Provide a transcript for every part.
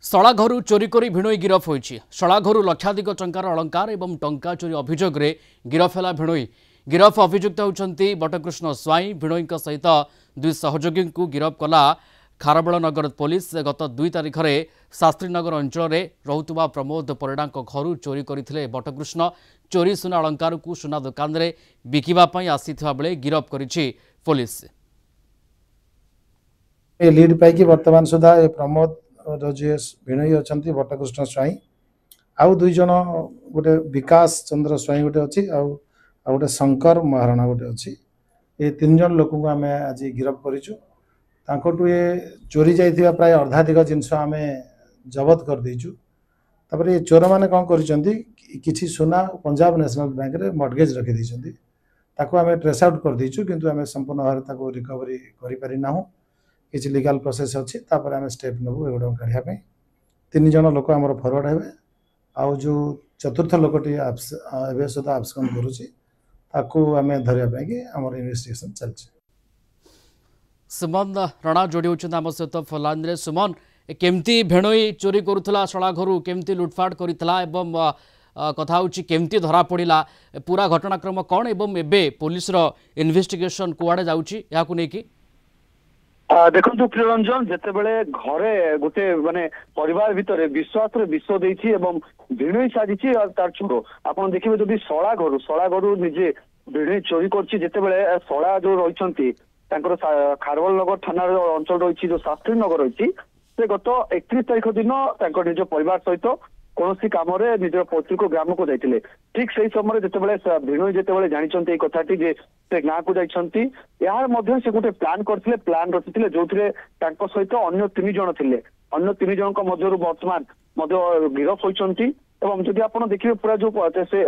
शला घर चोरी कर भिणोई गिरफ होईछि। शला घर लक्षाधिक टंकार अलंकार एवं टंका चोरी अभियोग रे गिरफ है भिणोई। गिरफ अभियुक्त होउछंती बटकृष्ण स्वाई। भिणोई सहित दुई सहयोगी को गिरफ कला खारबेल नगर पुलिस। गत 2 तारिख में शास्त्रीनगर अंचल में रहुतुबा प्रमोद परिडा घर चोरी करथिले बटकृष्ण। चोरी सुना अलंकार को सुना दुकान में बिकिबा पई आसीथिबा बेले गिरफ करिछि पुलिस। लीड पाई वर्तमान सुधा प्रमोद जी भिणई अच्छा बटकृष्ण स्वाई आउ दुई जन गोटे विकास चंद्र स्वाई गोटे अच्छी गोटे शंकर महाराणा गोटे अच्छी ये 3 जन लोक आम आज गिरफ करूँ। ये चोरी जाइथिबा प्राय अर्धाधिक जिनस आम जबत कर देइछु। तापर ये चोर मैंने कौन कर सुना पंजाब नेशनल बैंक रे मॉर्गेज रखी देइछंती। ताको आम ट्रेस आउट कर देइछु किंतु आम संपूर्ण भाव रिकवरी करि पारि नाहु। किसी लीगल प्रोसेस अच्छी तापर आम स्टेप नबू एगुड़ा काढ़ापी। 3 जन लोक आमर फरवर्ड हे आउ जो चतुर्थ लोकटी एवं सुधा आब्सकंड करें धरवाई आमर इन्वेस्टिगेशन चलছে। सुमन रणा जोड़ी होचंद आम सहित फोनलाइन रे। सुमन केमती भेणोई चोरी करुथला शला घर केमती लुटफाट करितला एवं कथा होची केमती धरा पड़िला पूरा घटनाक्रम कौन एवं एबे पुलिस रो इन्वेस्टिगेशन कुआडे जाउची याकु नेकी देखो प्रियरंजन जितेबले घरे गोटे माने परिवार भितर विश्वास विश्व देछि एवं भिणई साजिछि तार चोर आपन देखिबे जदि शला घर निजे भिणई चोरी करछि। जितेबले शला जो रहिछंती तांकर खारबेल नगर थाना अंचल रही जो शास्त्री नगर रही से गत 31 तारिख दिन निज परिवार सहित कौन कम निज पैतृक ग्राम को जाते। ठीक से समय जितेबाला भिणई जितेबाला जानते कथाटी जे से गाँ को जाती यार से गोटे प्लान करते प्लान रचि जो सहित अन्य 3 जन थे। अन्य 3 जन मध्य बर्तमान गिरफ होती। जदि आप देखिए पूरा जो से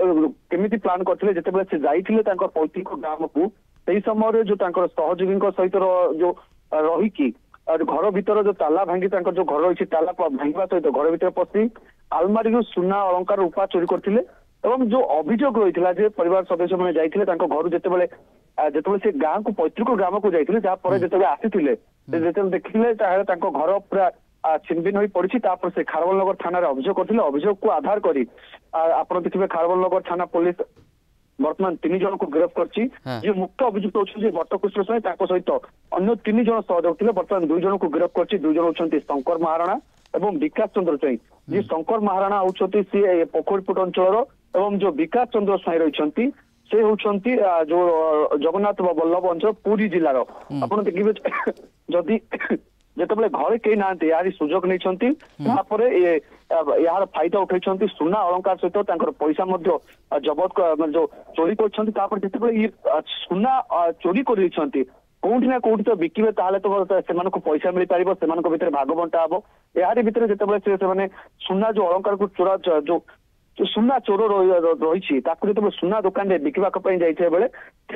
केमी प्लान करते जितेबाला से जाते पैतृक ग्राम को से समय जो सहयोगी सहित जो रही घर भीतर जो ताला भांगी जो घर रही ताला भांगा सहित घर भीतर पशि आलमारी सुना अलंकार रूपा चोरी करते। जो अभियोग रही परिवार सदस्य मैंने जाते घर जिते से गाँव को पैतृक ग्राम को जाते जिते आसी जो देखिले घर पूरा छिनभिन हो पड़ी। से खारबेल नगर थाना अभियोग करते अभियोग को आधार कर आप देखिए खारबेल नगर थाना पुलिस वर्तमान 3 जन को गिरफ्त कर मुख्य अभियुक्त होती बटकृष्ण स्वाई सहित अन्य 3 जन सहयोग थे। बर्तमान 2 जन को गिरफ्त कर 2 जन होती शंकर महाराणा एवं विकास चंद्र स्वाई। जी शंकर महाराणा होती सी पोखरीपुट अंचल एवं जो विकास चंद्र स्वाई रही से होती जो जगन्नाथ वल्लभ अंचल पुरी जिलार। आप देखिए जदि जितेबाला घरे कई ना यार सुजोग नहीं यार फायदा उठे सुना अलंकार सहित पैसा जबत जो चोरी कर सुना चोरी कर कौटी ना कौटी तो बिकिबे ताले तो से पैसा मिल पार से भितर भाग बंटा हम यार भितर जिते सुना जो अलंकार को चोरा जो सुना चोर रही जो सुना दुकान में बिकवाई जाइए बेले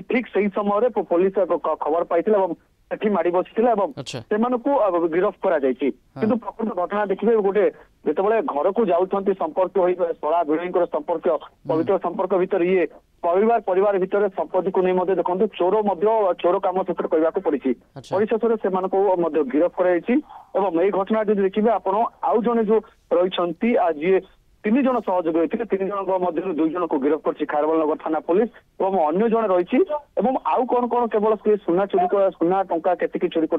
ठीक से समय पुलिस खबर पाई माड़ी बसी गिरफ करा प्रकृत घटना देखिए गोटे जिते घर को जाऊँच संपर्क शला भिणई संपर्क पवित्र संपर्क भितर ये परिवार भितर संपत्ति को नहीं देखते चोर कम से करने को पड़ी। परिशेष से गिरफ कर घटना जो देखिए आप आउ जने जो रही जी 3 जन सहयोग होते 3 जन मध्य 2 जन को गिरफ्त कर खारबेल नगर थाना पुलिस अन्य जन रही आउ कौन कौन केवल सुना चोरी सुना टंका केतिकी चोरी कर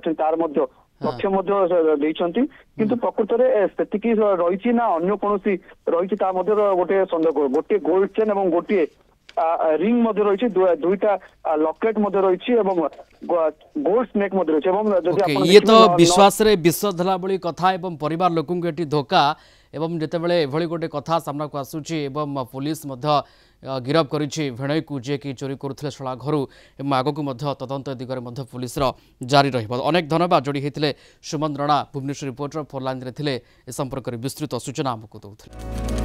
तथ्य किंतु प्रकृत में रही ना अन्य कौन रही गोटे संदेह गोटे गोल्ड चेन और गोटे रिंग रही 2टा लकेट रही गोल्ड स्नेक रही। ये तो विश्वास रे विश्व धला बड़ी कथा एवं परिवार लोक धोखा एवं जितेबाला एभली गोटे कथा सामना को आसूची एवं पुलिस गिरफ करिछि भिणई को जे कि चोरी करुथिले शला घर एवं आगकू तदंत दिगरे पुलिस जारी रहिबो। अनेक धन्यवाद जोड़ी होते सुमन रणा भुवनेश्वर रिपोर्टर फोनलाइन रे थिले ए संपर्क में विस्तृत सूचना हमको दौथिले।